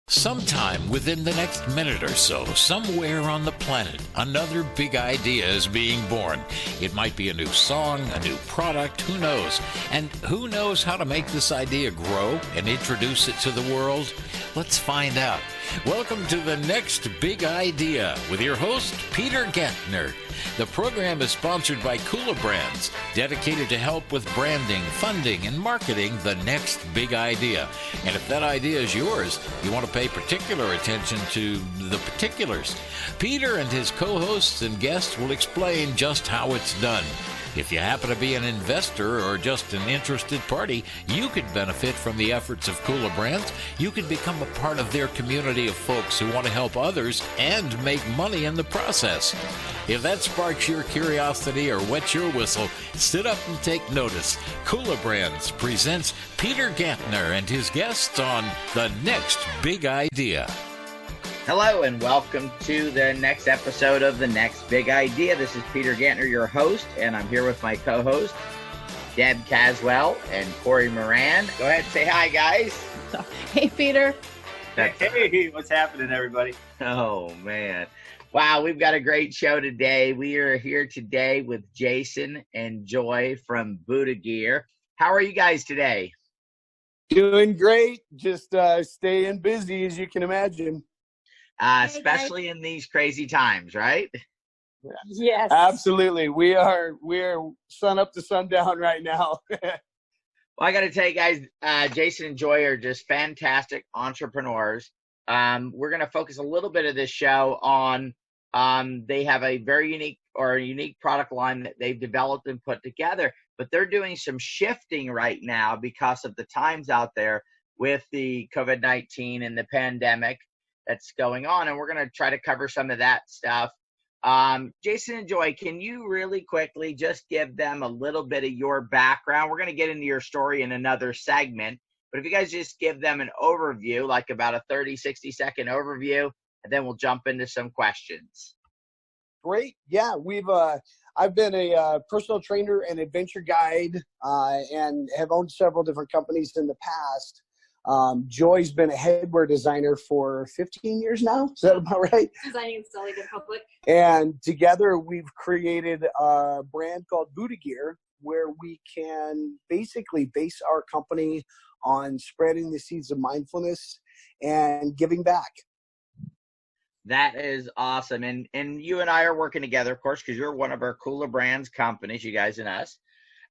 Sometime within the next minute or so, somewhere on the planet, another big idea is being born. It might be a new song, a new product, who knows? And who knows how to make this idea grow and introduce it to the world? Let's find out. Welcome to The Next Big Idea with your host, Peter Gantner. The program is sponsored by kulaBrands, dedicated to help with branding, funding, and marketing the next big idea. And if that idea is yours, you want to pay particular attention to the particulars. Peter and his co-hosts and guests will explain just how it's done. If you happen to be an investor or just an interested party, you could benefit from the efforts of kulaBrands. You could become a part of their community of folks who want to help others and make money in the process. If that sparks your curiosity or wets your whistle, sit up and take notice. kulaBrands presents Peter Gantner and his guests on The Next Big Idea. Hello and welcome to the next episode of The Next Big Idea. This is Peter Gantner, your host, and I'm here with my co-host, Deb Caswell and Cory Moran. Go ahead and say hi, guys. Hey, Peter. Hey, what's happening, everybody? Oh, man. Wow, we've got a great show today. We are here today with Jason and Joy from Buddha Gear. How are you guys today? Doing great. Just staying busy, as you can imagine. Especially in these crazy times, right? Yes. Absolutely. We are sun up to sundown right now. Well, I got to tell you guys, Jason and Joy are just fantastic entrepreneurs. We're going to focus a little bit of this show on they have a very unique product line that they've developed and put together, but they're doing some shifting right now because of the times out there with the COVID-19 and the pandemic that's going on, and we're going to try to cover some of that stuff. Jason and Joy, can you really quickly just give them a little bit of your background? We're going to get into your story in another segment, but if you guys just give them an overview, like about a 30, 60-second overview, and then we'll jump into some questions. Great. Yeah, I've been a personal trainer and adventure guide and have owned several different companies in the past. Joy's been a headwear designer for 15 years now. Is that about right? Designing and selling in public. And together we've created a brand called Buddha Gear, where we can basically base our company on spreading the seeds of mindfulness and giving back. That is awesome. And you and I are working together, of course, because you're one of our kulaBrands companies, you guys and us.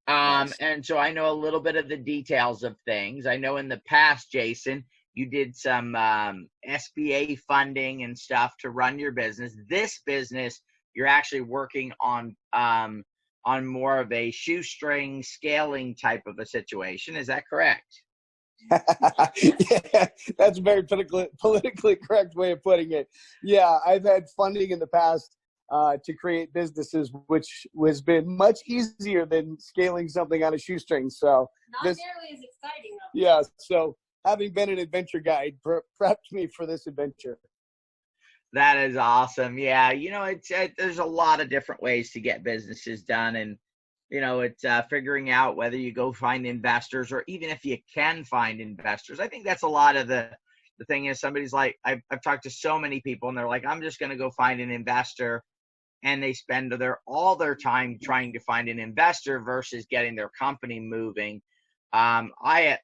Yes. And so I know a little bit of the details of things. I know in the past, Jason, you did some SBA funding and stuff to run your business. This business, you're actually working on more of a shoestring scaling type of a situation. Is that correct? Yeah, that's a very politically correct way of putting it. Yeah, I've had funding in the past to create businesses, which has been much easier than scaling something on a shoestring. So nearly as exciting though. Yeah, so having been an adventure guide prepped me for this adventure. That is awesome. Yeah, there's a lot of different ways to get businesses done, and it's figuring out whether you go find investors, or even if you can find investors. I think that's a lot of the thing is somebody's like, I've talked to so many people and they're like, I'm just going to go find an investor. And they spend all their time trying to find an investor versus getting their company moving. I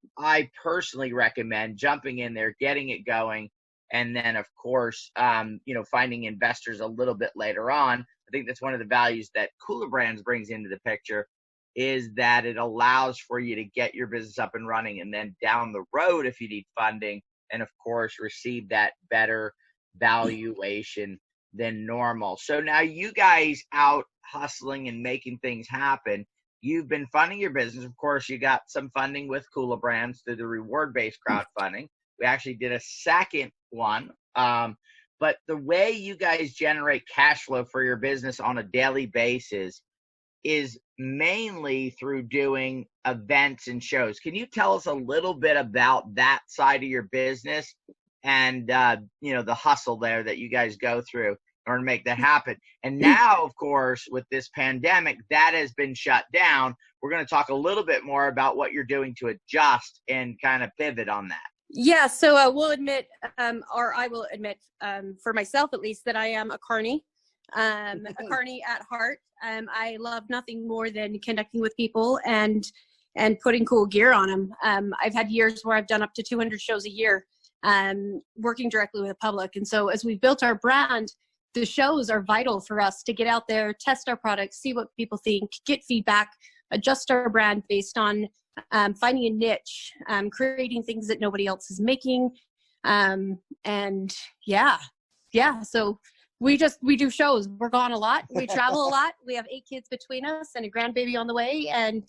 personally recommend jumping in there, getting it going, and then, of course, finding investors a little bit later on. I think that's one of the values that kulaBrands brings into the picture, is that it allows for you to get your business up and running, and then down the road, if you need funding, and of course, receive that better valuation than normal. So now you guys out hustling and making things happen. You've been funding your business. Of course, you got some funding with kulaBrands through the reward-based crowdfunding. We actually did a second one. But the way you guys generate cash flow for your business on a daily basis is mainly through doing events and shows. Can you tell us a little bit about that side of your business and the hustle there that you guys go through in order to make that happen? And now, of course, with this pandemic, that has been shut down. We're going to talk a little bit more about what you're doing to adjust and kind of pivot on that. Yeah, so we'll admit, or I will admit, for myself at least, that I am a carny at heart. I love nothing more than connecting with people and putting cool gear on them. I've had years where I've done up to 200 shows a year, working directly with the public. And so as we've built our brand, the shows are vital for us to get out there, test our products, see what people think, get feedback, adjust our brand based on finding a niche, creating things that nobody else is making. And yeah. So we do shows. We're gone a lot. We travel a lot. We have 8 kids between us and a grandbaby on the way. And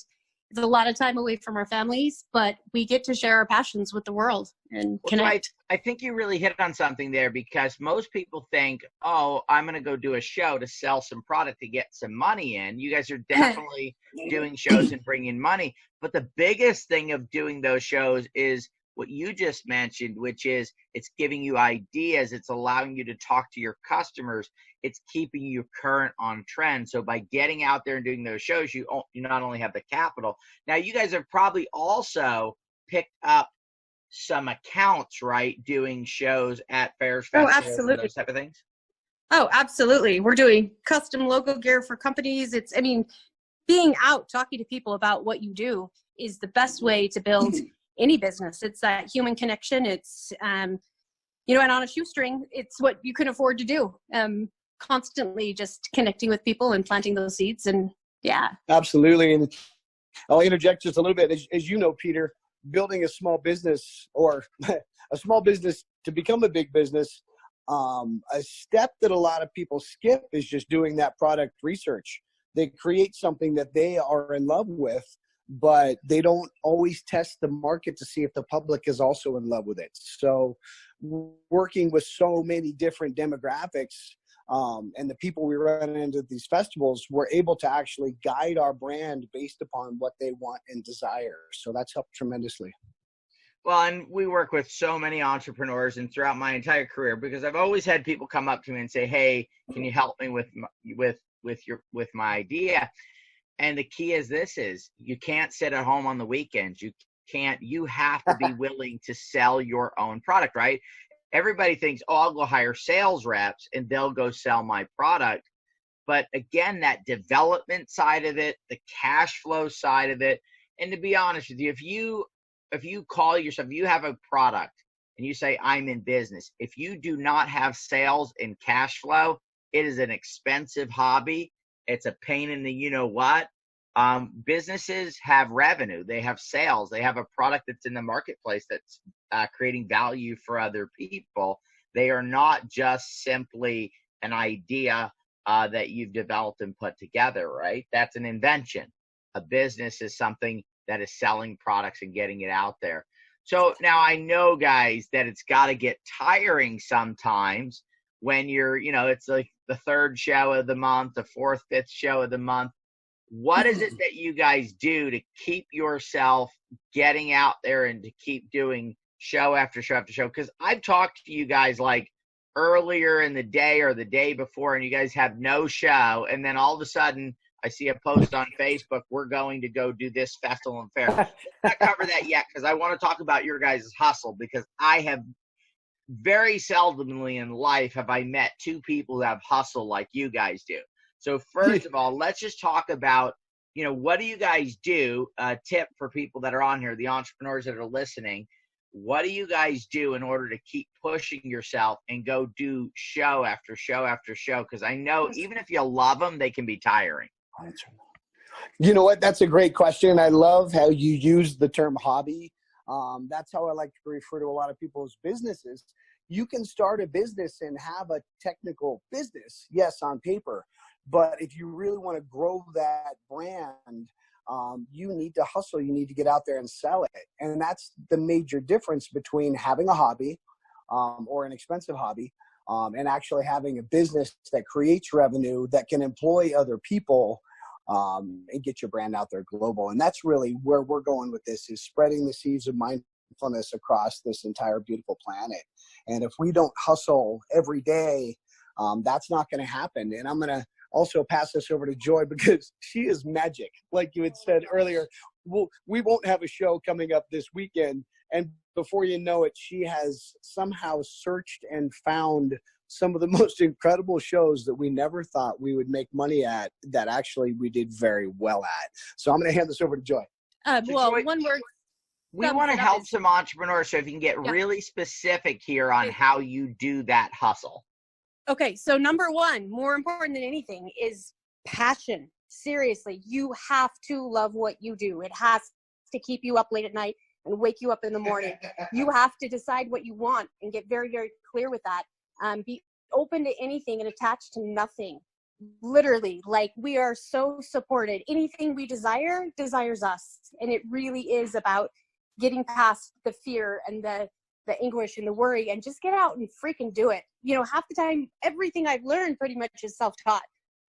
it's a lot of time away from our families, but we get to share our passions with the world and connect. I think you really hit on something there, because most people think, oh, I'm going to go do a show to sell some product to get some money in. You guys are definitely doing shows and bringing money. But the biggest thing of doing those shows is what you just mentioned, which is it's giving you ideas. It's allowing you to talk to your customers. It's keeping you current on trend. So by getting out there and doing those shows, you not only have the capital. Now, you guys have probably also picked up some accounts, right? Doing shows at fairs, festivals, absolutely. those type of things. Oh, absolutely. We're doing custom logo gear for companies. Being out talking to people about what you do is the best way to build any business. It's that human connection. It's, and on a shoestring, it's what you can afford to do. Constantly just connecting with people and planting those seeds. And yeah. Absolutely. And I'll interject just a little bit. As you know, Peter, building a small business or a small business to become a big business, a step that a lot of people skip is just doing that product research. They create something that they are in love with, but they don't always test the market to see if the public is also in love with it. So working with so many different demographics, and the people we run into at these festivals, we're able to actually guide our brand based upon what they want and desire. So that's helped tremendously. Well, and we work with so many entrepreneurs, and throughout my entire career, because I've always had people come up to me and say, "Hey, can you help me with my idea?" And the key is you can't sit at home on the weekends. You have to be willing to sell your own product, right? Everybody thinks, oh, I'll go hire sales reps and they'll go sell my product. But again, that development side of it, the cash flow side of it, and to be honest with you, if you call yourself, you have a product and you say, I'm in business. If you do not have sales and cash flow, it is an expensive hobby. It's a pain in the you-know-what. Businesses have revenue. They have sales. They have a product that's in the marketplace that's creating value for other people. They are not just simply an idea that you've developed and put together, right? That's an invention. A business is something that is selling products and getting it out there. So now I know, guys, that it's got to get tiring sometimes when you're, it's like the 3rd show of the month, the 4th, 5th show of the month. What is it that you guys do to keep yourself getting out there and to keep doing show after show after show? Because I've talked to you guys like earlier in the day or the day before, and you guys have no show. And then all of a sudden, I see a post on Facebook, we're going to go do this festival and fair. Let's not cover that yet, because I want to talk about your guys' hustle, because I have very seldomly in life have I met 2 people who have hustle like you guys do. So first of all, let's just talk about, what do you guys do? A tip for people that are on here, the entrepreneurs that are listening. What do you guys do in order to keep pushing yourself and go do show after show after show? Because I know even if you love them, they can be tiring. You know what? That's a great question. I love how you use the term hobby. That's how I like to refer to a lot of people's businesses. You can start a business and have a technical business, yes, on paper. But if you really want to grow that brand, you need to hustle. You need to get out there and sell it. And that's the major difference between having a hobby or an expensive hobby and actually having a business that creates revenue that can employ other people and get your brand out there global. And that's really where we're going with this, is spreading the seeds of mindfulness across this entire beautiful planet. And if we don't hustle every day, that's not going to happen. And I'm going to also pass this over to Joy, because she is magic. Like you had said earlier, we won't have a show coming up this weekend And before you know it, she has somehow searched and found some of the most incredible shows that we never thought we would make money at, that actually we did very well at. So I'm going to hand this over to Joy. Joy, one word. We want to help some entrepreneurs, so if you can get really specific here on how you do that hustle. Okay, so number one, more important than anything, is passion. Seriously, you have to love what you do. It has to keep you up late at night and wake you up in the morning. You have to decide what you want and get very, very clear with that. Be open to anything and attached to nothing. Literally, like, we are so supported. Anything we desire desires us. And it really is about getting past the fear and the anguish and the worry, and just get out and freaking do it. You know, half the time, everything I've learned pretty much is self-taught.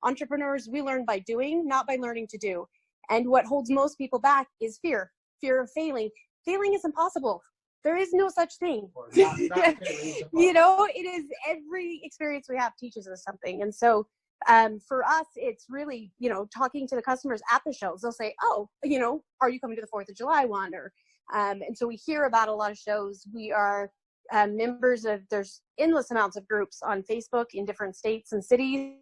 Entrepreneurs, we learn by doing, not by learning to do. And what holds most people back is fear of failing. Failing is impossible. There is no such thing. You know, it is, every experience we have teaches us something. And so for us, it's really, you know, talking to the customers at the shows. They'll say, oh, you know, are you coming to the 4th of July one? Or, and so we hear about a lot of shows. We are members of, there's endless amounts of groups on Facebook in different states and cities,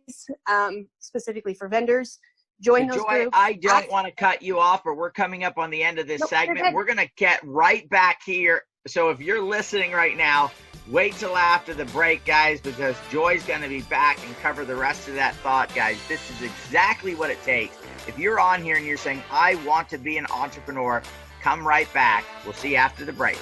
specifically for vendors. Join those groups. I don't want to cut you off, but we're coming up on the end of this segment. We're going to get right back here. So if you're listening right now, wait till after the break, guys, because Joy's going to be back and cover the rest of that thought, guys. This is exactly what it takes. If you're on here and you're saying, I want to be an entrepreneur, come right back. We'll see you after the break.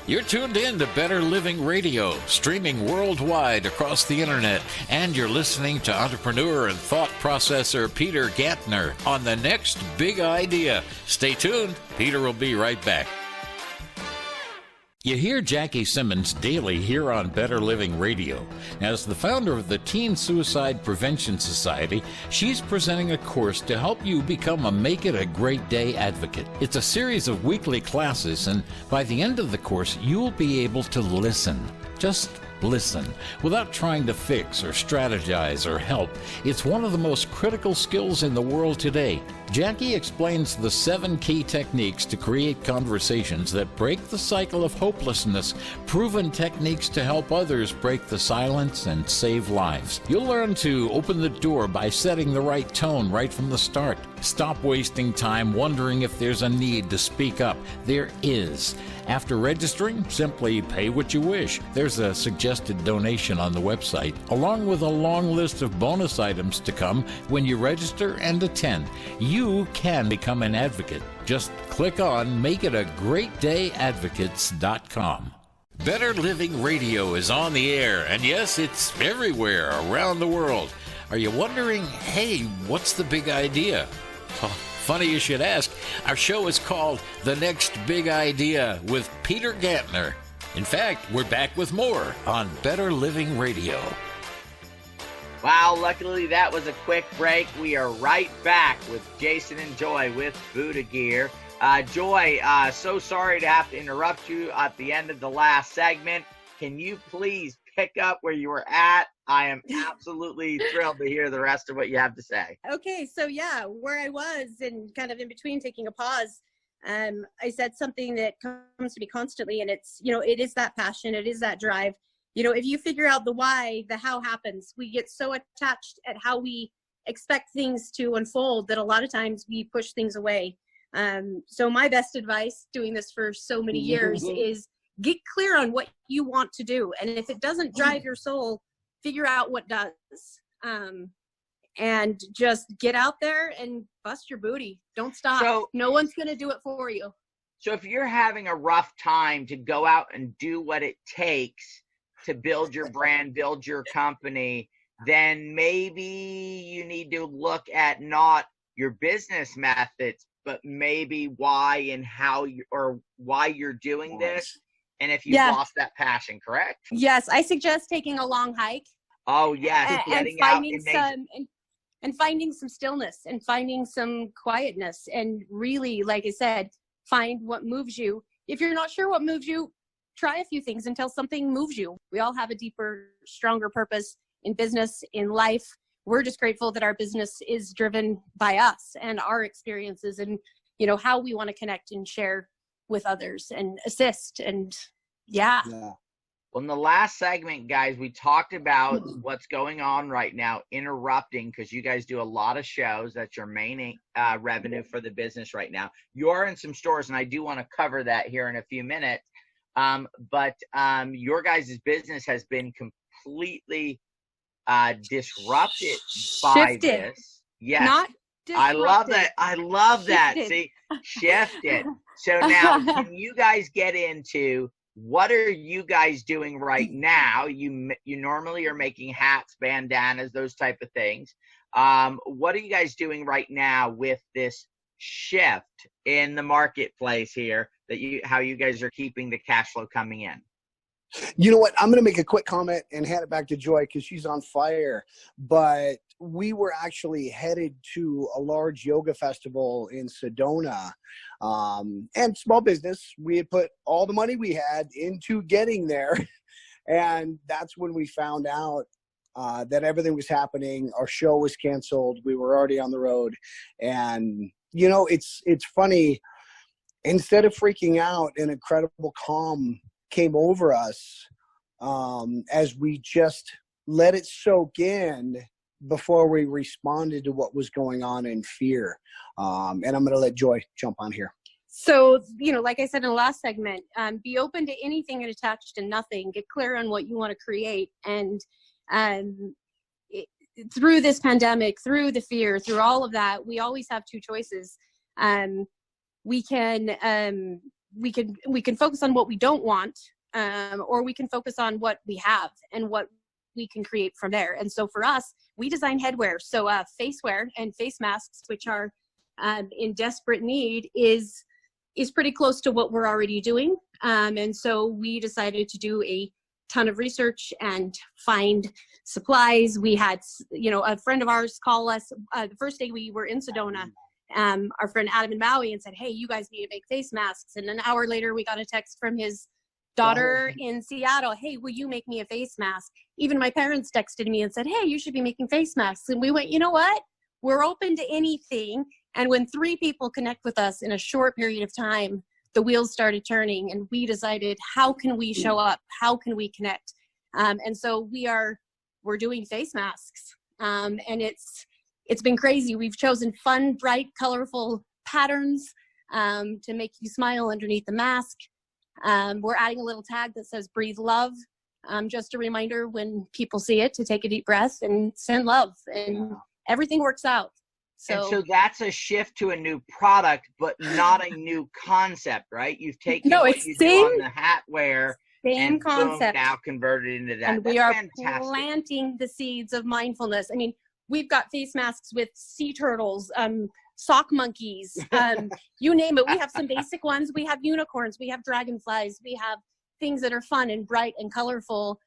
You're tuned in to Better Living Radio, streaming worldwide across the internet, and you're listening to entrepreneur and thought processor Peter Gantner on The Next Big Idea. Stay tuned. Peter will be right back. You hear Jackie Simmons daily here on Better Living Radio. As the founder of the Teen Suicide Prevention Society, she's presenting a course to help you become a Make It a Great Day advocate. It's a series of weekly classes, and by the end of the course, you'll be able to listen. Just listen, without trying to fix or strategize or help. It's one of the most critical skills in the world today. Jackie explains the 7 key techniques to create conversations that break the cycle of hopelessness, proven techniques to help others break the silence and save lives. You'll learn to open the door by setting the right tone right from the start. Stop wasting time wondering if there's a need to speak up. There is. After registering, simply pay what you wish. There's a suggested donation on the website, along with a long list of bonus items to come when you register and attend. You can become an advocate. Just click on makeitagreatdayadvocates.com. Better Living Radio is on the air, and yes, it's everywhere around the world. Are you wondering, hey, what's the big idea? Well, funny you should ask. Our show is called The Next Big Idea with Peter Gantner. In fact, we're back with more on Better Living Radio. Wow, luckily that was a quick break. We are right back with Jason and Joy with Buddha Gear. Joy, so sorry to have to interrupt you at the end of the last segment. Can you please pick up where you were at? I am absolutely thrilled to hear the rest of what you have to say. Okay, so yeah, where I was and kind of in between taking a pause, I said something that comes to me constantly, and it's, you know, it is that passion, it is that drive. You know, if you figure out the why, the how happens. We get so attached at how we expect things to unfold that a lot of times we push things away. So my best advice, doing this for so many years, is get clear on what you want to do. And if it doesn't drive your soul, figure out what does. And just get out there and bust your booty. Don't stop. So, no one's going to do it for you. So if you're having a rough time to go out and do what it takes to build your brand, build your company, then maybe you need to look at not your business methods, but maybe why and how you, or why you're doing this. And if you've lost that passion, correct? Yes, I suggest taking a long hike. Oh yes, and finding some stillness and finding some quietness, and really, like I said, find what moves you. If you're not sure what moves you, try a few things until something moves you. We all have a deeper, stronger purpose in business, in life. We're just grateful that our business is driven by us and our experiences, and, you know, how we want to connect and share with others and assist. And yeah. Well, in the last segment, guys, we talked about what's going on right now, interrupting, because you guys do a lot of shows. That's your main revenue for the business right now. You are in some stores, and I do want to cover that here in a few minutes. But your guys' business has been completely disrupted by this. Yes. Not I love disrupted. that. I love that. Shifted. See, shifted. So now, can you guys get into what are you guys doing right now? You normally are making hats, bandanas, those type of things. What are you guys doing right now with this shift in the marketplace here? How you guys are keeping the cash flow coming in? You know what? I'm going to make a quick comment and hand it back to Joy because she's on fire. But we were actually headed to a large yoga festival in Sedona, and small business. We had put all the money we had into getting there. And that's when we found out that everything was happening. Our show was canceled. We were already on the road. And, you know, it's funny. Instead of freaking out, an incredible calm came over us as we just let it soak in before we responded to what was going on in fear. And I'm going to let Joy jump on here. So, you know, like I said in the last segment, be open to anything and attached to nothing. Get clear on what you want to create. And through this pandemic, through the fear, through all of that, we always have two choices. We can focus on what we don't want, or we can focus on what we have and what we can create from there. And so for us, we design headwear. So facewear and face masks, which are in desperate need, is pretty close to what we're already doing. And so we decided to do a ton of research and find supplies. We had, you know, a friend of ours call us the first day we were in Sedona, our friend Adam in Maui, and said, hey, you guys need to make face masks. And an hour later, we got a text from his daughter in Seattle. Hey, will you make me a face mask? Even my parents texted me and said, hey, you should be making face masks. And we went, you know what? We're open to anything. And when 3 people connect with us in a short period of time, the wheels started turning, and we decided, how can we show up? How can we connect? And so we're doing face masks. And it's been crazy. We've chosen fun, bright, colorful patterns to make you smile underneath the mask. We're adding a little tag that says breathe love. Just a reminder when people see it to take a deep breath and send love, and everything works out. So that's a shift to a new product, but not a new concept, right? You've taken what you do on the hatwear and concept, boom, now converted into that. And we are planting the seeds of mindfulness. I mean, we've got face masks with sea turtles, sock monkeys, you name it. We have some basic ones. We have unicorns. We have dragonflies. We have things that are fun and bright and colorful,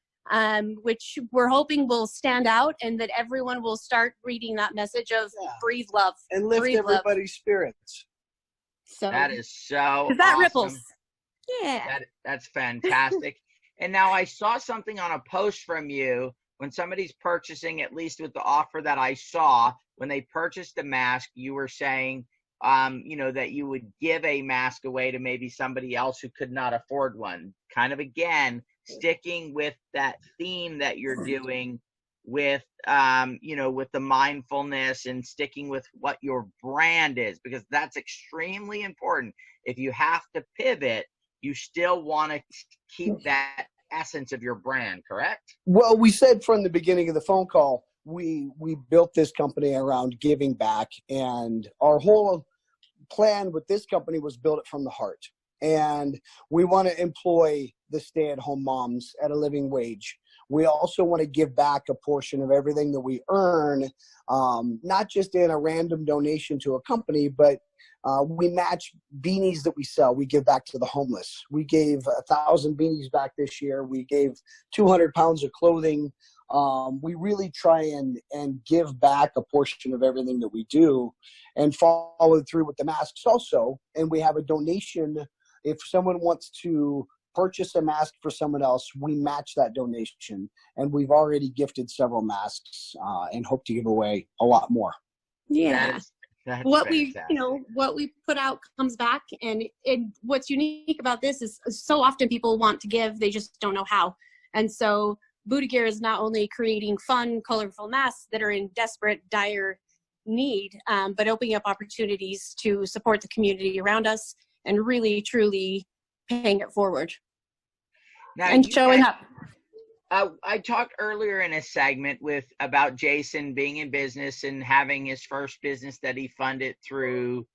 which we're hoping will stand out, and that everyone will start reading that message of breathe love and lift everybody's spirits. So that is so because that awesome. Ripples. Yeah, that's fantastic. And now I saw something on a post from you when somebody's purchasing, at least with the offer that I saw, when they purchased a mask, you were saying, you know, that you would give a mask away to maybe somebody else who could not afford one. Kind of, again, sticking with that theme that you're doing with, you know, with the mindfulness and sticking with what your brand is, because that's extremely important. If you have to pivot, you still want to keep that essence of your brand, correct? Well, we said from the beginning of the phone call, we built this company around giving back, and our whole plan with this company was build it from the heart. And we want to employ the stay-at-home moms at a living wage. We also want to give back a portion of everything that we earn, not just in a random donation to a company, but we match beanies that we sell. We give back to the homeless. We gave 1,000 beanies back this year. We gave 200 pounds of clothing. We really try and give back a portion of everything that we do, and follow through with the masks also. And we have a donation. If someone wants to purchase a mask for someone else, we match that donation. And we've already gifted several masks and hope to give away a lot more. Yeah. That's That's what fantastic. what we put out comes back. And what's unique about this is so often people want to give, they just don't know how. And so Buddha Gear is not only creating fun, colorful masks that are in desperate, dire need, but opening up opportunities to support the community around us and really, truly paying it forward Now, and showing up. I talked earlier in a segment about Jason being in business and having his first business that he funded through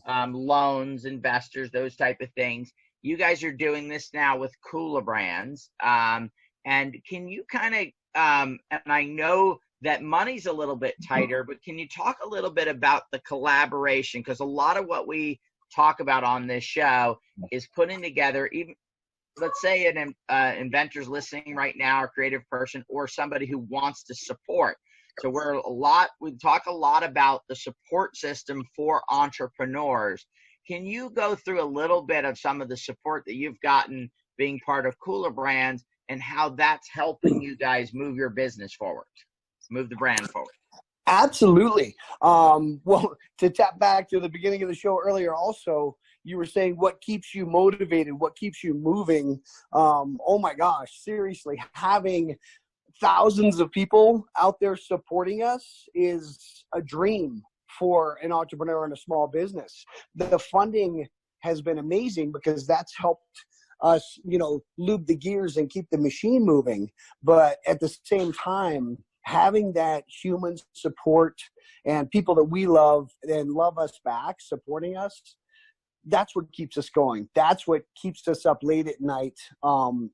loans, investors, those type of things. You guys are doing this now with kulaBrands. And can you kind of, and I know that money's a little bit tighter, but can you talk a little bit about the collaboration? Because a lot of what we talk about on this show is putting together, even let's say an inventor's listening right now, or creative person, or somebody who wants to support. So we talk a lot about the support system for entrepreneurs. Can you go through a little bit of some of the support that you've gotten being part of kulaBrands and how that's helping you guys move your business forward, move the brand forward? Absolutely. Well, to tap back to the beginning of the show earlier, also, you were saying what keeps you motivated, what keeps you moving. Oh my gosh, seriously, having thousands of people out there supporting us is a dream for an entrepreneur in a small business. The funding has been amazing because that's helped us, lube the gears and keep the machine moving. But at the same time, having that human support and people that we love and love us back, supporting us, that's what keeps us going. That's what keeps us up late at night.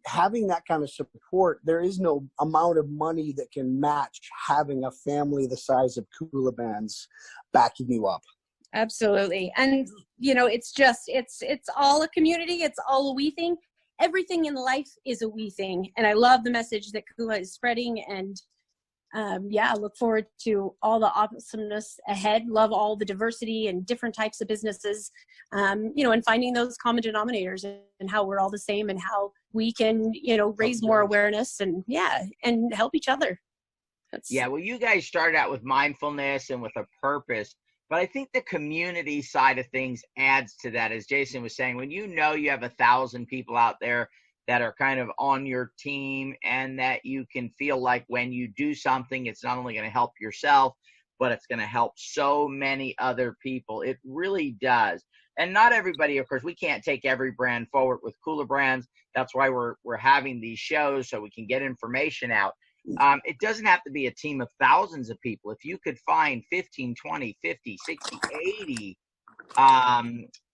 Having that kind of support, there is no amount of money that can match having a family the size of kulaBrands backing you up. Absolutely. And, it's all a community. It's all a we thing. Everything in life is a we thing. And I love the message that Kula is spreading. And I look forward to all the awesomeness ahead. Love all the diversity and different types of businesses, and finding those common denominators and how we're all the same and how we can, raise more awareness and help each other. Well, you guys started out with mindfulness and with a purpose, but I think the community side of things adds to that. As Jason was saying, when you have 1,000 people out there that are kind of on your team, and that you can feel like when you do something, it's not only going to help yourself, but it's going to help so many other people. It really does. And not everybody, of course, we can't take every brand forward with kulaBrands. That's why we're having these shows, so we can get information out. It doesn't have to be a team of thousands of people. If you could find 15, 20, 50, 60, 80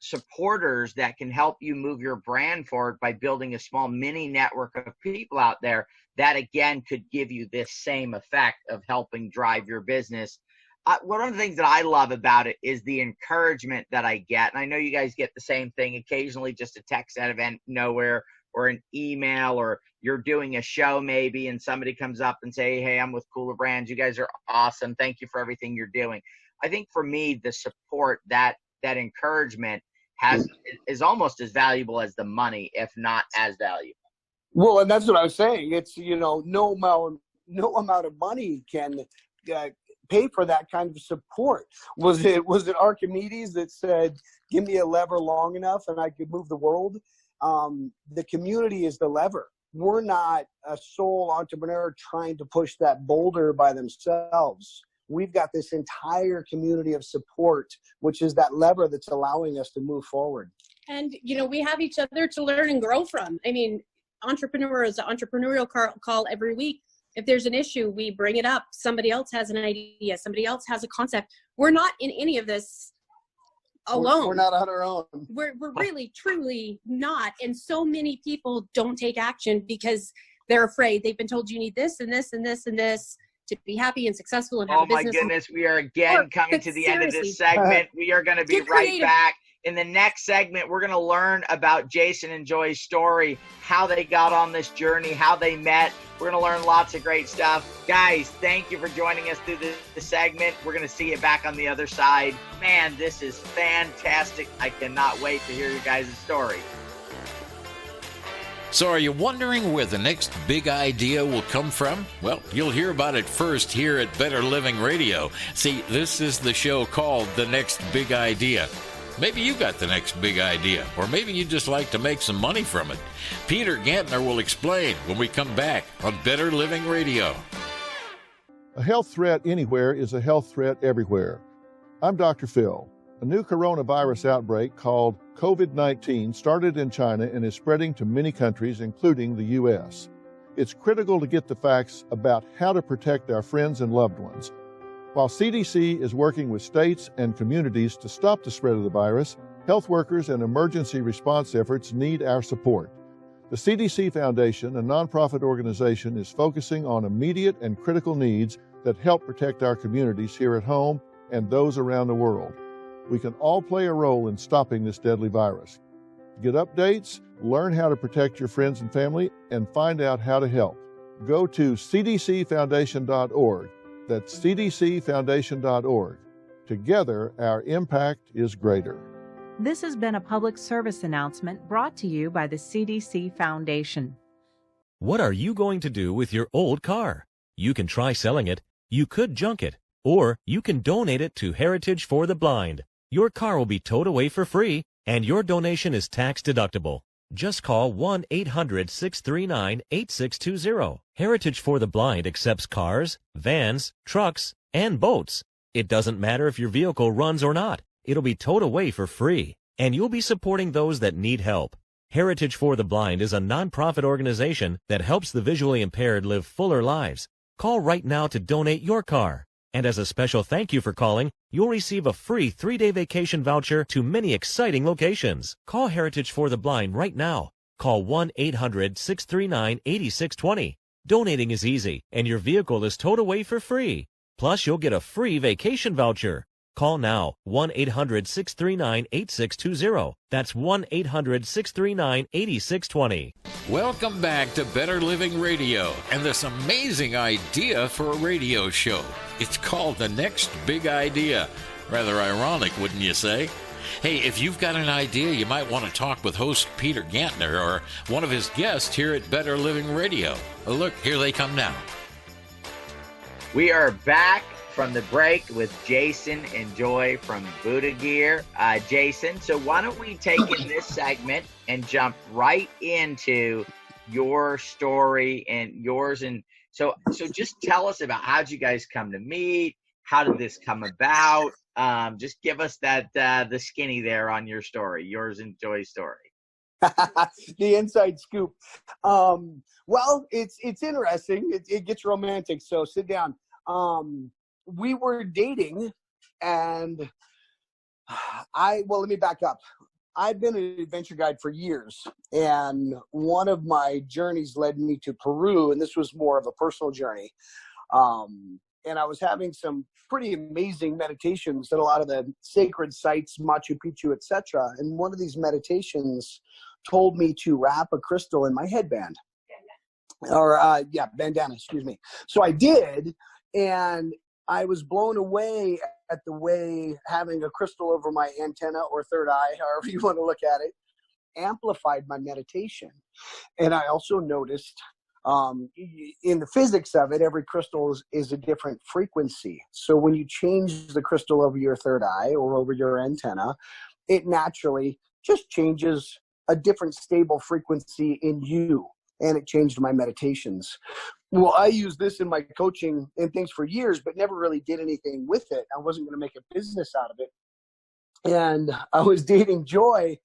supporters that can help you move your brand forward by building a small mini network of people out there, that again could give you this same effect of helping drive your business. One of the things that I love about it is the encouragement that I get. And I know you guys get the same thing occasionally, just a text out of nowhere, or an email, or you're doing a show maybe and somebody comes up and say, hey, I'm with kulaBrands. You guys are awesome. Thank you for everything you're doing. I think for me, the support, that encouragement is almost as valuable as the money, if not as valuable. Well, and that's what I was saying. It's, no amount of money can pay for that kind of support. Was it Archimedes that said, give me a lever long enough and I could move the world? The community is the lever. We're not a sole entrepreneur trying to push that boulder by themselves. We've got this entire community of support, which is that lever that's allowing us to move forward. And, we have each other to learn and grow from. I mean, entrepreneurs, entrepreneurial call every week. If there's an issue, we bring it up. Somebody else has an idea. Somebody else has a concept. We're not in any of this alone. We're not on our own. We're really, truly not. And so many people don't take action because they're afraid. They've been told you need this and this and this and this to be happy and successful and have a business. Oh my goodness, we are again coming to the end of this segment. We are going to be right back. In the next segment, we're going to learn about Jason and Joy's story, how they got on this journey, how they met. We're going to learn lots of great stuff. Guys, thank you for joining us through this segment. We're going to see you back on the other side. Man, this is fantastic. I cannot wait to hear you guys' story. So are you wondering where the next big idea will come from? Well, you'll hear about it first here at Better Living Radio. See, this is the show called The Next Big Idea. Maybe you got the next big idea, or maybe you just like to make some money from it. Peter Gantner will explain when we come back on Better Living Radio. A health threat anywhere is a health threat everywhere. I'm Dr. Phil. A new coronavirus outbreak called COVID-19 started in China and is spreading to many countries, including the U.S. It's critical to get the facts about how to protect our friends and loved ones. While CDC is working with states and communities to stop the spread of the virus, health workers and emergency response efforts need our support. The CDC Foundation, a nonprofit organization, is focusing on immediate and critical needs that help protect our communities here at home and those around the world. We can all play a role in stopping this deadly virus. Get updates, learn how to protect your friends and family, and find out how to help. Go to cdcfoundation.org. That's cdcfoundation.org. Together, our impact is greater. This has been a public service announcement brought to you by the CDC Foundation. What are you going to do with your old car? You can try selling it, you could junk it, or you can donate it to Heritage for the Blind. Your car will be towed away for free, and your donation is tax deductible. Just call 1-800-639-8620. Heritage for the Blind accepts cars, vans, trucks, and boats. It doesn't matter if your vehicle runs or not. It'll be towed away for free, and you'll be supporting those that need help. Heritage for the Blind is a nonprofit organization that helps the visually impaired live fuller lives. Call right now to donate your car. And as a special thank you for calling, you'll receive a free 3-day vacation voucher to many exciting locations. Call Heritage for the Blind right now. Call 1-800-639-8620. Donating is easy, and your vehicle is towed away for free. Plus, you'll get a free vacation voucher. Call now, 1-800-639-8620. That's 1-800-639-8620. Welcome back to Better Living Radio and this amazing idea for a radio show. It's called The Next Big Idea. Rather ironic, wouldn't you say? Hey, if you've got an idea, you might want to talk with host Peter Gantner or one of his guests here at Better Living Radio. Look, here they come now. We are back from the break with Jason and Joy from Buddha Gear. Jason, so why don't we take in this segment and jump right into your story and yours. And so just tell us about how'd you guys come to meet? How did this come about? Just give us that the skinny there on your story, yours and Joy's story. The inside scoop. Well, it's interesting. It gets romantic. So sit down. We were dating, and let me back up. I've been an adventure guide for years, and one of my journeys led me to Peru, and this was more of a personal journey. And I was having some pretty amazing meditations at a lot of the sacred sites, Machu Picchu, etc. And one of these meditations told me to wrap a crystal in my headband. Bandana, excuse me. So I did, and I was blown away at the way having a crystal over my antenna or third eye, however you want to look at it, amplified my meditation. And I also noticed in the physics of it, every crystal is a different frequency. So when you change the crystal over your third eye or over your antenna, it naturally just changes a different stable frequency in you. And it changed my meditations. Well, I used this in my coaching and things for years, but never really did anything with it. I wasn't going to make a business out of it. And I was dating Joy,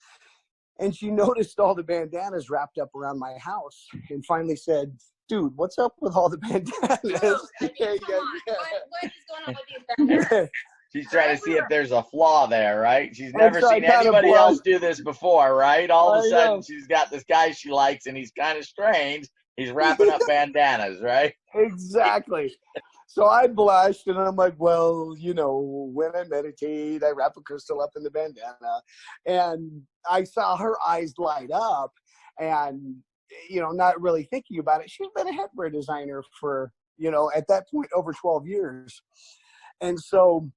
and she noticed all the bandanas wrapped up around my house and finally said, dude, what's up with all the bandanas? What is going on with these bandanas? She's trying to see if there's a flaw there, right? She's never seen anybody else do this before, right? All of a sudden, she's got this guy she likes, and he's kind of strange. He's wrapping up bandanas, right? Exactly. So I blushed, and I'm like, well, when I meditate, I wrap a crystal up in the bandana. And I saw her eyes light up, and, not really thinking about it. She's been a headwear designer for, at that point, over 12 years. And so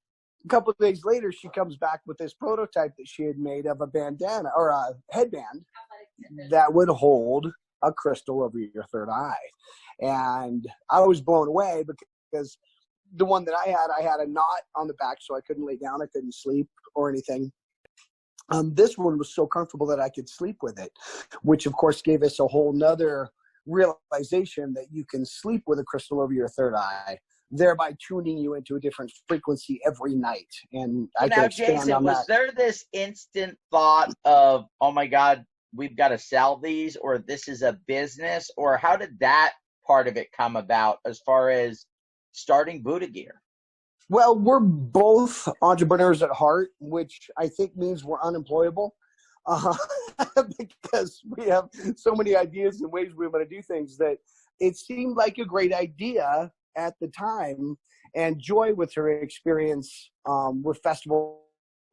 a couple of days later, she comes back with this prototype that she had made of a bandana or a headband that would hold a crystal over your third eye. And I was blown away because the one that I had a knot on the back, so I couldn't lay down. I couldn't sleep or anything. This one was so comfortable that I could sleep with it, which of course gave us a whole nother realization that you can sleep with a crystal over your third eye, thereby tuning you into a different frequency every night. And so I now, can expand Jason, on was that. there this instant thought of, oh my God, we've got to sell these, or this is a business, or how did that part of it come about as far as starting Buddha Gear? Well, we're both entrepreneurs at heart, which I think means we're unemployable, because we have so many ideas and ways we want to do things that it seemed like a great idea at the time. And Joy, with her experience with festivals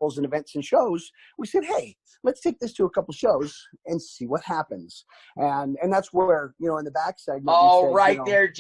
and events and shows, we said, hey, let's take this to a couple shows and see what happens. And that's where, in the back segment. Oh, said, right there,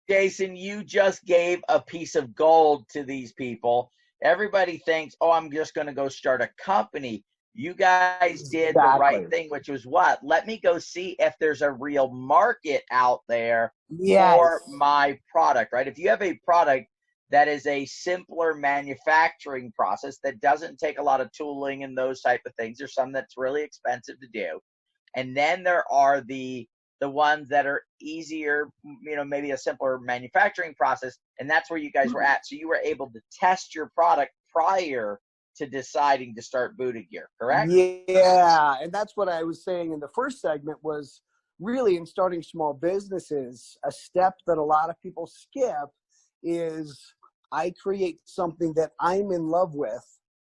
Jason, you just gave a piece of gold to these people. Everybody thinks, oh, I'm just going to go start a company. You guys did the right thing, which was what? Let me go see if there's a real market out there for my product, right? If you have a product that is a simpler manufacturing process that doesn't take a lot of tooling and those type of things, there's some that's really expensive to do. And then there are the ones that are easier, maybe a simpler manufacturing process. And that's where you guys were at. So you were able to test your product prior to deciding to start Buddha Gear, correct? Yeah. And that's what I was saying in the first segment was really in starting small businesses, a step that a lot of people skip is I create something that I'm in love with.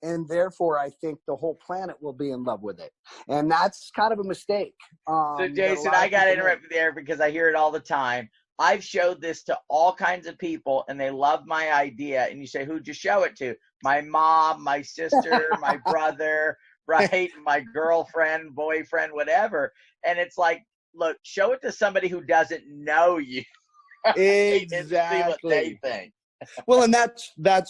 And therefore, I think the whole planet will be in love with it. And that's kind of a mistake. So, Jason, I got to interrupt you there because I hear it all the time. I've showed this to all kinds of people, and they love my idea. And you say, who'd you show it to? My mom, my sister, my brother, right? My girlfriend, boyfriend, whatever. And it's like, look, show it to somebody who doesn't know you. Exactly. And see what they think. Well, and that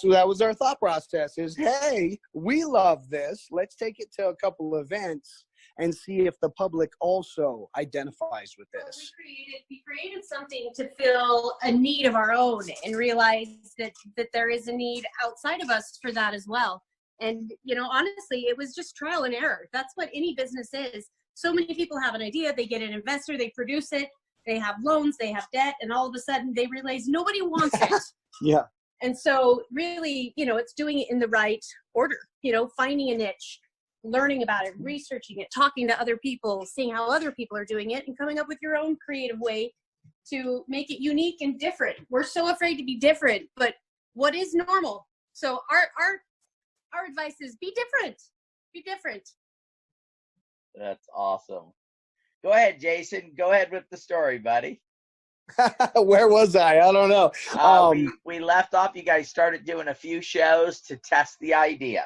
was our thought process is, hey, we love this. Let's take it to a couple of events and see if the public also identifies with this. We created something to fill a need of our own and realize that there is a need outside of us for that as well. And, honestly, it was just trial and error. That's what any business is. So many people have an idea, they get an investor, they produce it, they have loans, they have debt, and all of a sudden they realize nobody wants it. Yeah. And so really, it's doing it in the right order, finding a niche, learning about it, researching it, talking to other people, seeing how other people are doing it, and coming up with your own creative way to make it unique and different. We're so afraid to be different, but what is normal? So our advice is be different. Be different. That's awesome. Go ahead, Jason. Go ahead with the story, buddy. Where was I? I don't know. We left off. You guys started doing a few shows to test the idea.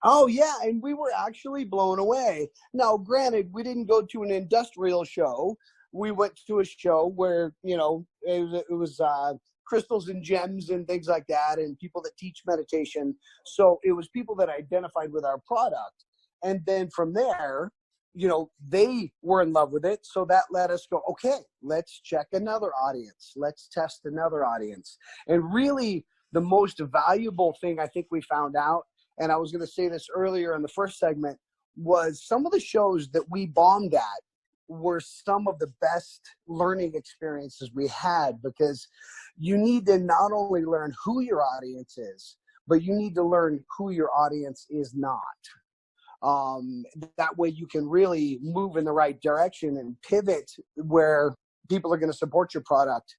Oh, yeah, and we were actually blown away. Now, granted, we didn't go to an industrial show. We went to a show where, it was crystals and gems and things like that, and people that teach meditation. So it was people that identified with our product. And then from there, they were in love with it. So that let us go, okay, let's check another audience. Let's test another audience. And really the most valuable thing I think we found out, and I was going to say this earlier in the first segment, was some of the shows that we bombed at were some of the best learning experiences we had, because you need to not only learn who your audience is, but you need to learn who your audience is not. That way you can really move in the right direction and pivot where people are going to support your product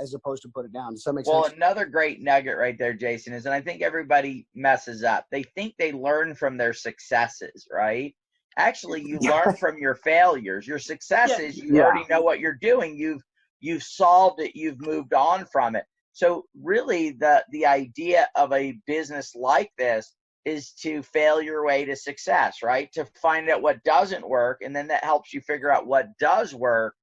as opposed to put it down. Does that make sense? Well, another great nugget right there, Jason, is, and I think everybody messes up, they think they learn from their successes, right? Actually, you learn from your failures. Your successes, you already know what you're doing. You've solved it. You've moved on from it. So really the idea of a business like this is to fail your way to success, right? To find out what doesn't work, and then that helps you figure out what does work.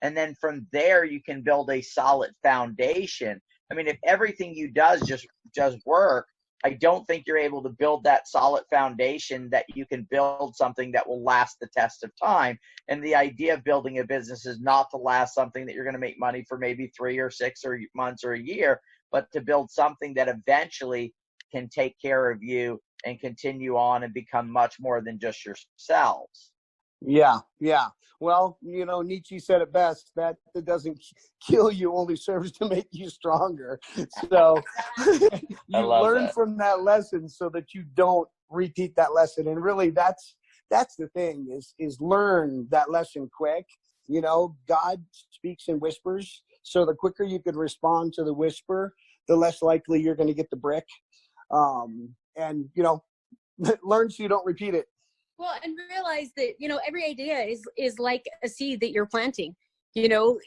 And then from there, you can build a solid foundation. I mean, if everything you does just work, I don't think you're able to build that solid foundation that you can build something that will last the test of time. And the idea of building a business is not to last something that you're going to make money for maybe 3 or 6 or months or a year, but to build something that eventually can take care of you and continue on and become much more than just yourselves. Yeah. Well, Nietzsche said it best, that doesn't kill you, only serves to make you stronger. So you learn from that lesson so that you don't repeat that lesson. And really that's the thing is learn that lesson quick. God speaks in whispers. So the quicker you could respond to the whisper, the less likely you're going to get the brick. And learn so you don't repeat it. Well, and realize that, every idea is like a seed that you're planting. You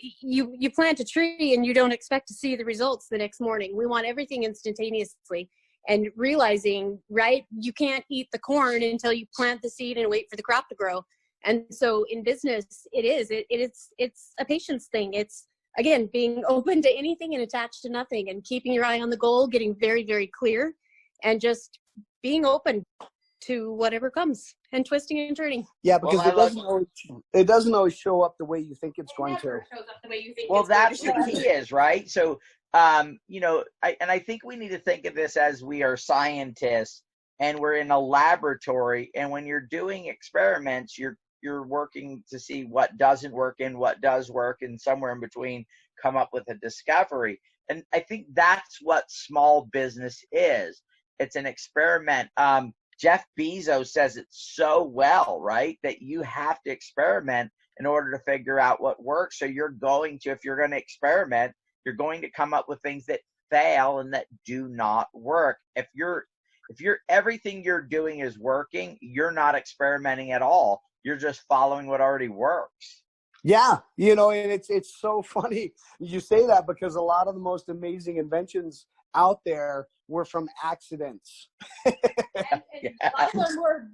plant a tree and you don't expect to see the results the next morning. We want everything instantaneously, and realizing, right, you can't eat the corn until you plant the seed and wait for the crop to grow. And so in business, it's a patience thing. It's, again, being open to anything and attached to nothing, and keeping your eye on the goal, getting very, very clear, and just being open to whatever comes, and twisting and turning. Yeah, because it doesn't always show up the way you think it's going to. Shows up the way you think. Well, that's the key is, right? So, I think we need to think of this as we are scientists and we're in a laboratory, and when you're doing experiments, you're working to see what doesn't work and what does work, and somewhere in between come up with a discovery. And I think that's what small business is. It's an experiment. Jeff Bezos says it so well, right? That you have to experiment in order to figure out what works. So if you're going to experiment, you're going to come up with things that fail and that do not work. If everything you're doing is working, you're not experimenting at all. You're just following what already works. Yeah, and it's so funny you say that, because a lot of the most amazing inventions out there were from accidents. and a lot of them were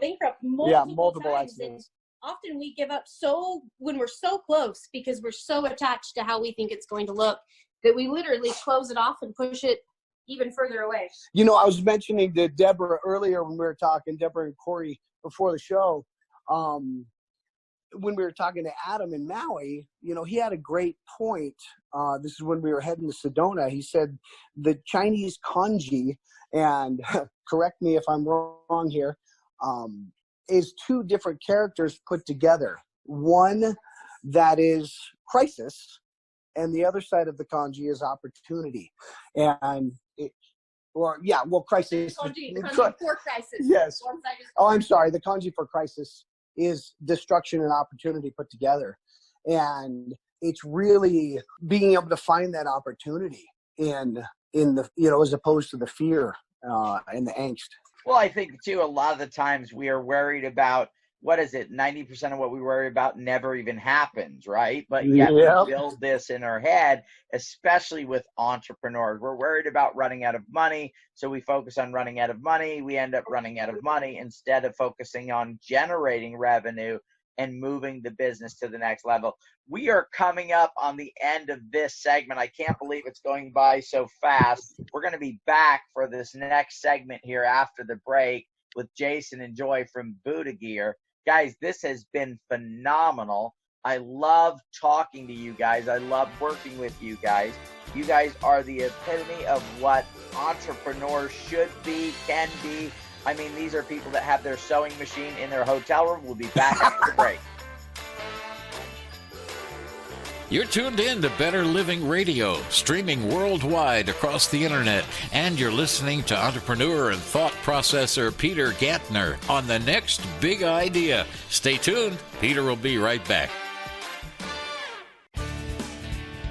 bankrupt multiple accidents. And often we give up when we're so close, because we're so attached to how we think it's going to look, that we literally close it off and push it even further away. I was mentioning to Deborah earlier when we were talking, Deborah and Corey, before the show, when we were talking to Adam in Maui, he had a great point. This is when we were heading to Sedona. He said the Chinese kanji, and correct me if I'm wrong here, is 2 different characters put together. One that is crisis, and the other side of the kanji is opportunity. And crisis. Kanji for crisis. Yes. I'm sorry. The kanji for crisis is destruction and opportunity put together. And it's really being able to find that opportunity in the, as opposed to the fear and the angst. Well, I think too, a lot of the times we are worried about, 90% of what we worry about never even happens, right? But yet we build this in our head, especially with entrepreneurs. We're worried about running out of money, so we focus on running out of money. We end up running out of money instead of focusing on generating revenue and moving the business to the next level. We are coming up on the end of this segment. I can't believe it's going by so fast. We're going to be back for this next segment here after the break with Jason and Joy from Buddha Gear. Guys, this has been phenomenal. I love talking to you guys. I love working with you guys. You guys are the epitome of what entrepreneurs should be, can be. I mean, these are people that have their sewing machine in their hotel room. We'll be back after the break. You're tuned in to Better Living Radio, streaming worldwide across the internet, and you're listening to entrepreneur and thought processor Peter Gantner on the next big idea. Stay tuned. Peter will be right back.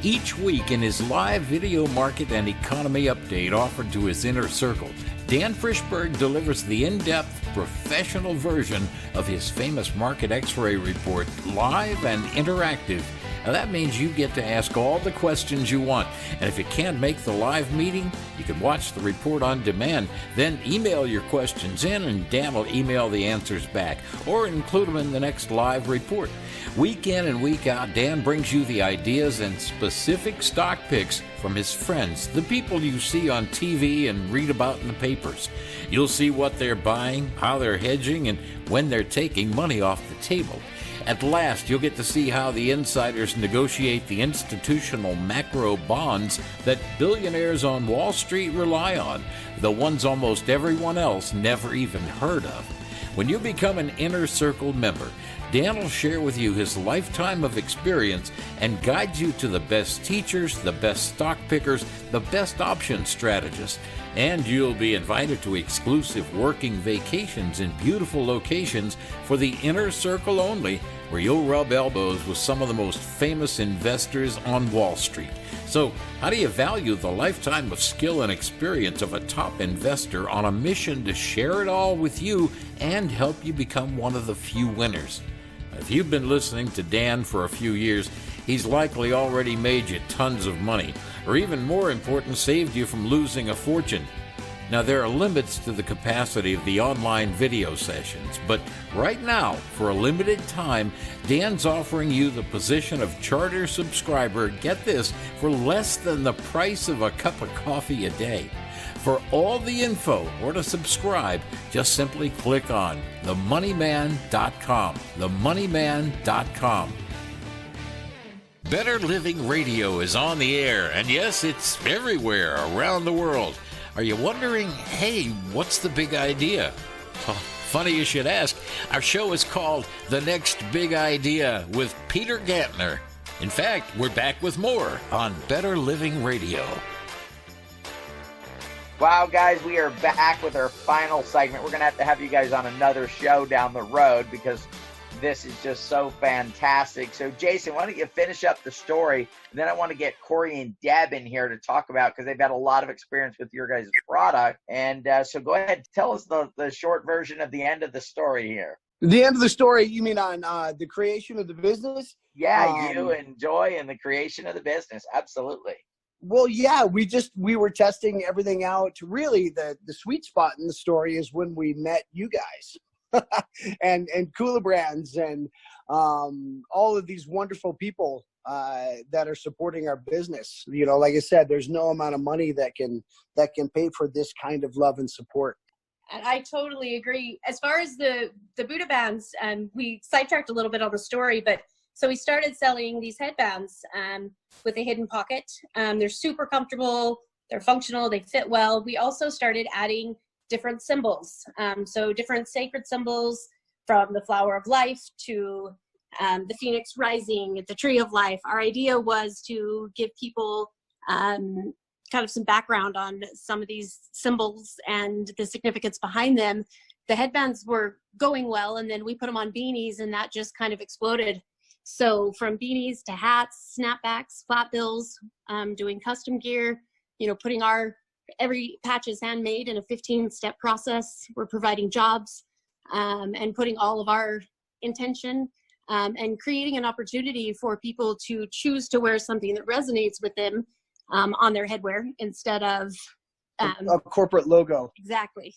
Each week in his live video market and economy update offered to his inner circle, Dan Frischberg delivers the in-depth, professional version of his famous Market X-ray report, live and interactive, Now, that means you get to ask all the questions you want. And if you can't make the live meeting, you can watch the report on demand. Then email your questions in, and Dan will email the answers back or include them in the next live report. Week in and week out, Dan brings you the ideas and specific stock picks from his friends, the people you see on TV and read about in the papers. You'll see what they're buying, how they're hedging, and when they're taking money off the table. At last, you'll get to see how the insiders negotiate the institutional macro bonds that billionaires on Wall Street rely on, the ones almost everyone else never even heard of. When you become an Inner Circle member, Dan will share with you his lifetime of experience and guide you to the best teachers, the best stock pickers, the best option strategists. And you'll be invited to exclusive working vacations in beautiful locations for the Inner Circle only, where you'll rub elbows with some of the most famous investors on Wall Street. So, how do you value the lifetime of skill and experience of a top investor on a mission to share it all with you and help you become one of the few winners? If you've been listening to Dan for a few years, he's likely already made you tons of money, or even more important, saved you from losing a fortune. Now, there are limits to the capacity of the online video sessions, but right now, for a limited time, Dan's offering you the position of charter subscriber, get this, for less than the price of a cup of coffee a day. For all the info or to subscribe, just simply click on themoneyman.com. Themoneyman.com. Better Living Radio is on the air, and yes, it's everywhere around the world. Are you wondering, hey, what's the big idea? Well, funny you should ask. Our show is called The Next Big Idea with Peter Gantner. In fact, we're back with more on Better Living Radio. Wow, guys, we are back with our final segment. We're going to have you guys on another show down the road because this is just so fantastic. So, Jason, why don't you finish up the story? And then I want to get Cory and Deb in here to talk about, because they've had a lot of experience with your guys' product. And so go ahead, tell us the short version of the end of the story here. The end of the story, you mean on the creation of the business? Yeah, you and Joy and the creation of the business. Absolutely. Well, yeah, we were testing everything out. Really, the sweet spot in the story is when we met you guys and kulaBrands and all of these wonderful people that are supporting our business. You know, like I said, there's no amount of money that can pay for this kind of love and support. And I totally agree. As far as the Buddha bands, we sidetracked a little bit on the story, but so we started selling these headbands with a hidden pocket. They're super comfortable. They're functional. They fit well. We also started adding different symbols. So different sacred symbols, from the flower of life to the phoenix rising, the tree of life. Our idea was to give people kind of some background on some of these symbols and the significance behind them. The headbands were going well, and then we put them on beanies, and that just kind of exploded. So from beanies to hats, snapbacks, flat bills, doing custom gear, you know, putting every patch is handmade in a 15-step process. We're providing jobs and putting all of our intention and creating an opportunity for people to choose to wear something that resonates with them on their headwear instead of a corporate logo. Exactly.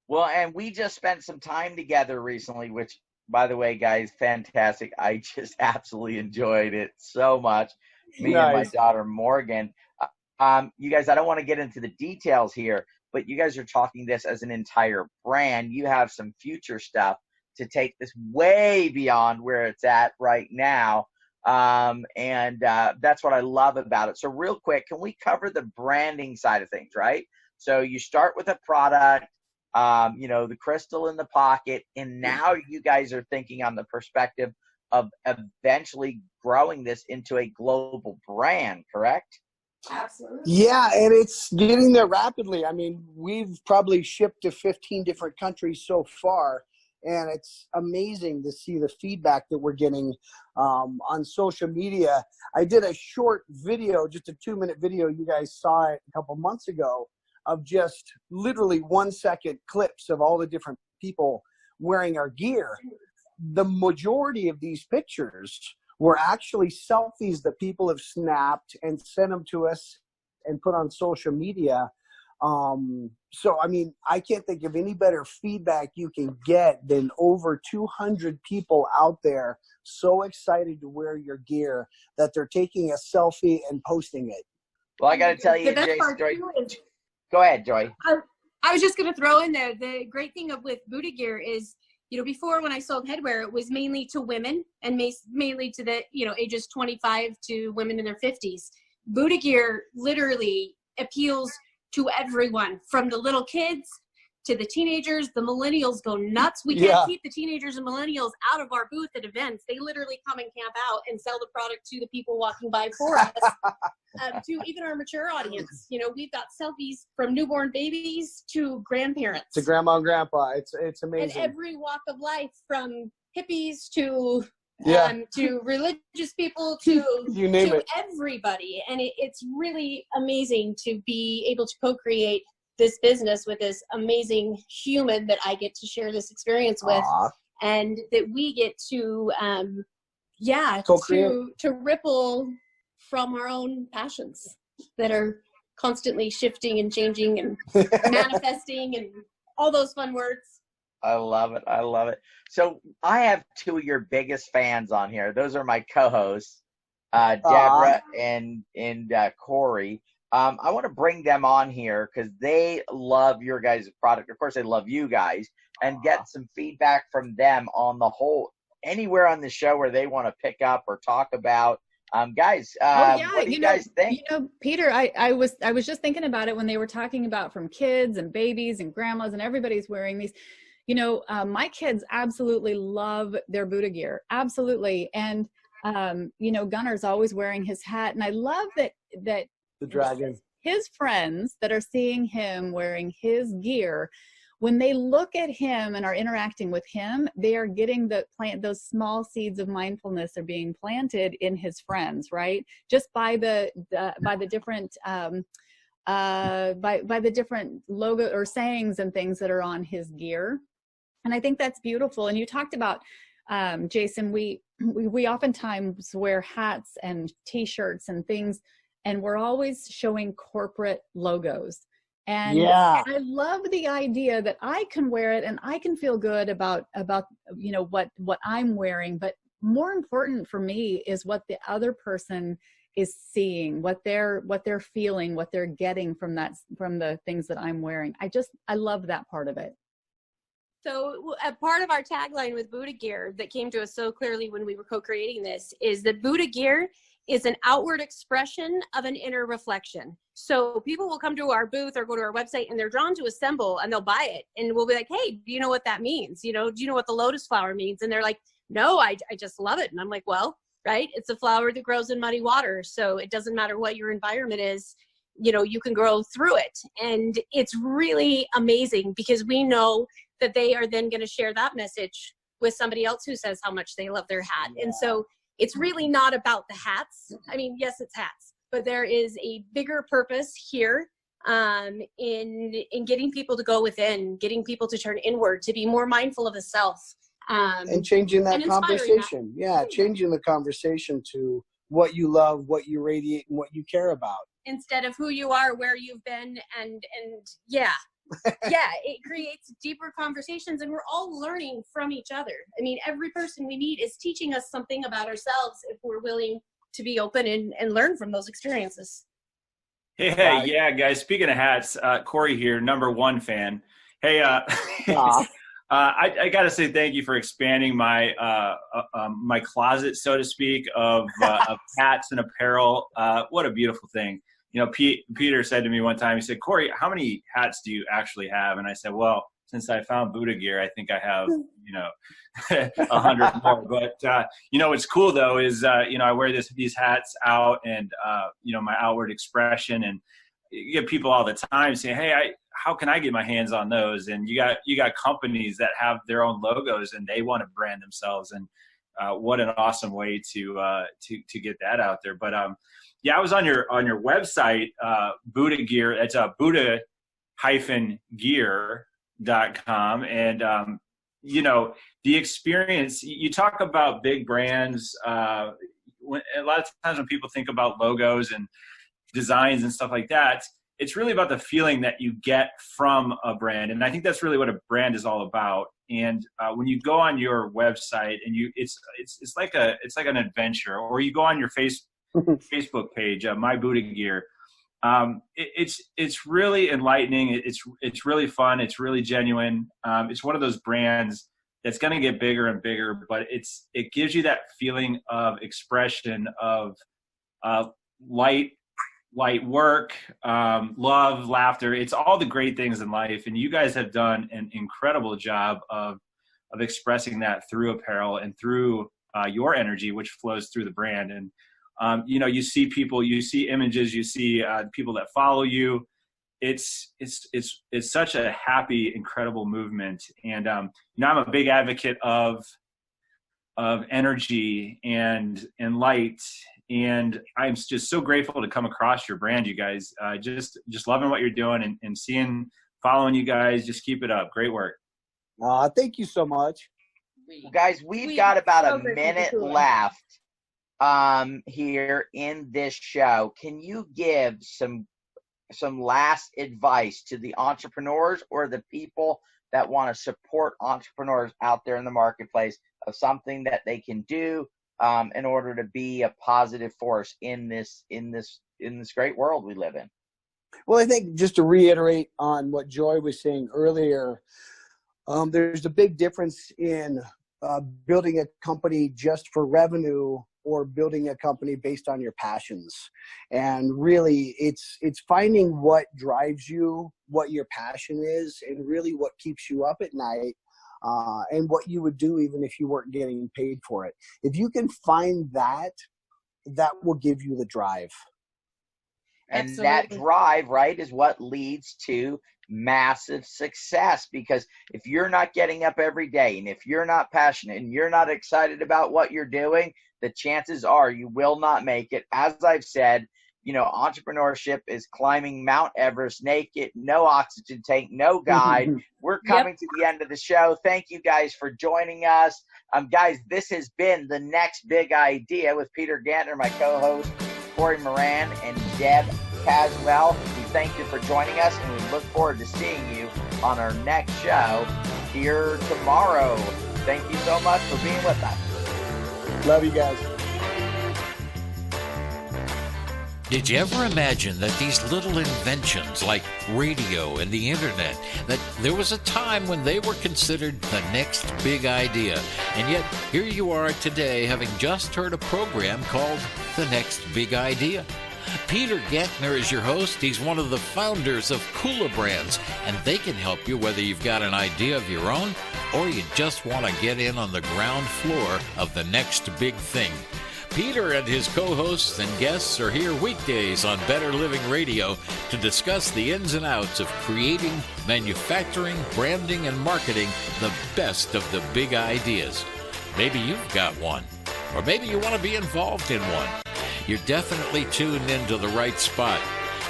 Well, and we just spent some time together recently, which, by the way, guys, fantastic. I just absolutely enjoyed it so much. Me and my daughter, Morgan. You guys, I don't want to get into the details here, but you guys are talking this as an entire brand. You have some future stuff to take this way beyond where it's at right now. And that's what I love about it. So real quick, can we cover the branding side of things, right? So you start with a product, you know, the crystal in the pocket, and now you guys are thinking on the perspective of eventually growing this into a global brand, correct? Absolutely. Yeah, and it's getting there rapidly. I mean, we've probably shipped to 15 different countries so far, and it's amazing to see the feedback that we're getting on social media. I did a short video, just a 2-minute video. You guys saw it a couple months ago, of just literally 1-second clips of all the different people wearing our gear. The majority of these pictures were actually selfies that people have snapped and sent them to us and put on social media. So, I mean, I can't think of any better feedback you can get than over 200 people out there so excited to wear your gear that they're taking a selfie and posting it. Well, I got to tell you, Joy. Go ahead, Joy. I was just going to throw in there, the great thing with Buddha gear is, you know, before when I sold headwear, it was mainly to women and mainly to the, you know, ages 25 to women in their 50s. Buddha gear literally appeals to everyone, from the little kids to the teenagers. The millennials go nuts. We can't keep the teenagers and millennials out of our booth at events. They literally come and camp out and sell the product to the people walking by for us, to even our mature audience. You know, we've got selfies from newborn babies to grandparents. To grandma and grandpa. It's amazing. And every walk of life, from hippies to religious people to you name it, everybody. And it's really amazing to be able to co-create this business with this amazing human that I get to share this experience with. Aww. And that we get to to ripple from our own passions that are constantly shifting and changing and manifesting and all those fun words. I love it. I love it. So I have two of your biggest fans on here. Those are my co-hosts, Deborah and Corey. I want to bring them on here because they love your guys' product. Of course, they love you guys, and get some feedback from them on the whole, anywhere on the show where they want to pick up or talk about. Guys, what do you guys think? You know, Peter, I was just thinking about it when they were talking about from kids and babies and grandmas and everybody's wearing these. You know, my kids absolutely love their Buddha gear. Absolutely. And, you know, Gunner's always wearing his hat. And I love that the dragon, his friends that are seeing him wearing his gear, when they look at him and are interacting with him, they are getting those small seeds of mindfulness are being planted in his friends, right? Just by the different, by the different logo or sayings and things that are on his gear. And I think that's beautiful. And you talked about, Jason, we oftentimes wear hats and t-shirts and things, and we're always showing corporate logos. And I love the idea that I can wear it and I can feel good about, you know, what I'm wearing. But more important for me is what the other person is seeing, what they're feeling, what they're getting from the things that I'm wearing. I love that part of it. So a part of our tagline with Buddha gear that came to us so clearly when we were co-creating this is that Buddha gear is an outward expression of an inner reflection. So people will come to our booth or go to our website and they're drawn to a symbol and they'll buy it. And we'll be like, hey, do you know what that means? You know, do you know what the lotus flower means? And they're like, no, I just love it. And I'm like, well, right, it's a flower that grows in muddy water. So it doesn't matter what your environment is, you know, you can grow through it. And it's really amazing because we know that they are then going to share that message with somebody else who says how much they love their hat. Yeah. And so it's really not about the hats. I mean, yes, it's hats, but there is a bigger purpose here in getting people to go within, getting people to turn inward, to be more mindful of the self. And changing that conversation. Yeah, changing the conversation to what you love, what you radiate, and what you care about. Instead of who you are, where you've been, and it creates deeper conversations, and we're all learning from each other. I mean, every person we meet is teaching us something about ourselves if we're willing to be open and learn from those experiences. Hey, yeah, guys. Speaking of hats, Corey here, #1 fan. Hey, I got to say thank you for expanding my my closet, so to speak, of hats and apparel. What a beautiful thing. You know, Peter said to me one time, he said, Corey, how many hats do you actually have? And I said, well, since I found Buddha gear, I think I have, 100 more. But, what's cool, though, is, I wear these hats out and, my outward expression. And you get people all the time saying, hey, how can I get my hands on those? And you got companies that have their own logos and they want to brand themselves. And what an awesome way to get that out there. But, I was on your website, Buddha Gear. It's Buddha-gear.com. And, you know, the experience, you talk about big brands. A lot of times when people think about logos and designs and stuff like that, it's really about the feeling that you get from a brand. And I think that's really what a brand is all about. And when you go on your website and it's like an adventure, or you go on your Facebook page, My Buddha Gear. It's really enlightening. It's really fun. It's really genuine. It's one of those brands that's going to get bigger and bigger, but it gives you that feeling of expression, of light work, love, laughter. It's all the great things in life. And you guys have done an incredible job of expressing that through apparel and through your energy, which flows through the brand. And you know, you see people, you see images, you see people that follow you. It's such a happy, incredible movement. And you know, I'm a big advocate of energy and light. And I'm just so grateful to come across your brand, you guys. Just loving what you're doing and following you guys. Just keep it up. Great work. Thank you so much. Guys, we've got about a minute left here in this show. Can you give some last advice to the entrepreneurs or the people that want to support entrepreneurs out there in the marketplace of something that they can do in order to be a positive force in this great world we live in? Well, I think just to reiterate on what Joy was saying earlier, there's a big difference in building a company just for revenue or building a company based on your passions. And really, it's finding what drives you, what your passion is, and really what keeps you up at night, and what you would do even if you weren't getting paid for it. If you can find that will give you the drive. And Absolutely. that drive, right, is what leads to massive success. Because if you're not getting up every day, and if you're not passionate and you're not excited about what you're doing, the chances are you will not make it. As I've said, you know, entrepreneurship is climbing Mount Everest naked, no oxygen tank, no guide. We're coming to the end of the show. Thank you guys for joining us. Guys, this has been The Next Big Idea with Peter Gantner, my co-host, Cory Moran, and Deb Caswell. We thank you for joining us, and we look forward to seeing you on our next show here tomorrow. Thank you so much for being with us. Love you guys. Did you ever imagine that these little inventions like radio and the internet, that there was a time when they were considered the next big idea? And yet here you are today, having just heard a program called The Next Big Idea. Peter Gantner is your host. He's one of the founders of kulaBrands, and they can help you whether you've got an idea of your own or you just want to get in on the ground floor of the next big thing. Peter and his co-hosts and guests are here weekdays on Better Living Radio to discuss the ins and outs of creating, manufacturing, branding, and marketing the best of the big ideas. Maybe you've got one, or maybe you want to be involved in one. You're definitely tuned into the right spot.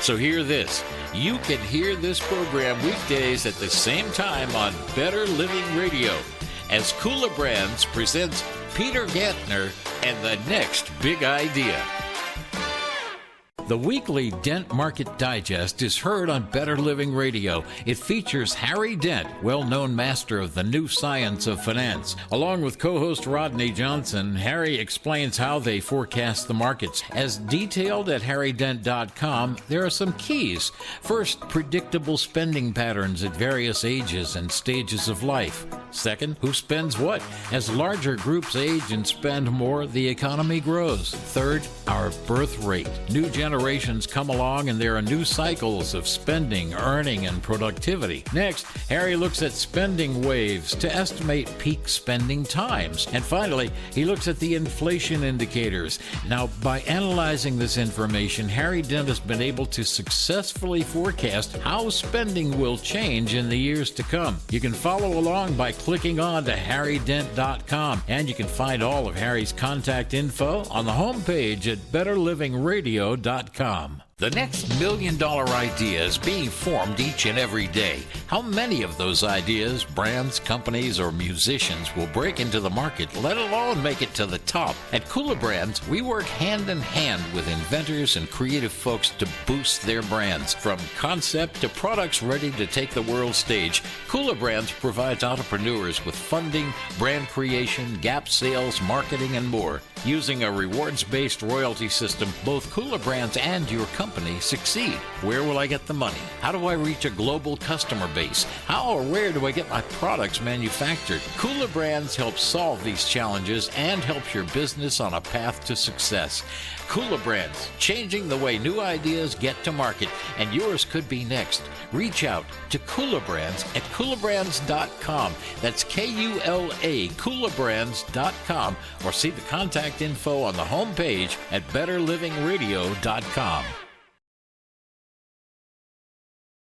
So hear this. You can hear this program weekdays at the same time on Better Living Radio as kulaBrands presents Peter Gantner and The Next Big Idea. The weekly Dent Market Digest is heard on Better Living Radio. It features Harry Dent, well-known master of the new science of finance. Along with co-host Rodney Johnson, Harry explains how they forecast the markets. As detailed at harrydent.com, there are some keys. First, predictable spending patterns at various ages and stages of life. Second, who spends what? As larger groups age and spend more, the economy grows. Third, our birth rate. New generations come along and there are new cycles of spending, earning, and productivity. Next, Harry looks at spending waves to estimate peak spending times. And finally, he looks at the inflation indicators. Now, by analyzing this information, Harry Dent has been able to successfully forecast how spending will change in the years to come. You can follow along by clicking on to harrydent.com, and you can find all of Harry's contact info on the homepage at betterlivingradio.com. The next $1 million idea is being formed each and every day. How many of those ideas, brands, companies, or musicians will break into the market, let alone make it to the top? At kulaBrands, we work hand in hand with inventors and creative folks to boost their brands. From concept to products ready to take the world stage, kulaBrands provides entrepreneurs with funding, brand creation, gap sales, marketing, and more. Using a rewards-based royalty system, both kulaBrands and your company succeed. Where will I get the money? How do I reach a global customer base? How or where do I get my products manufactured? kulaBrands helps solve these challenges and helps your business on a path to success. kulaBrands, changing the way new ideas get to market, and yours could be next. Reach out to kulaBrands at kulaBrands.com. That's K-U-L-A, kulaBrands.com, or see the contact info on the homepage at betterlivingradio.com.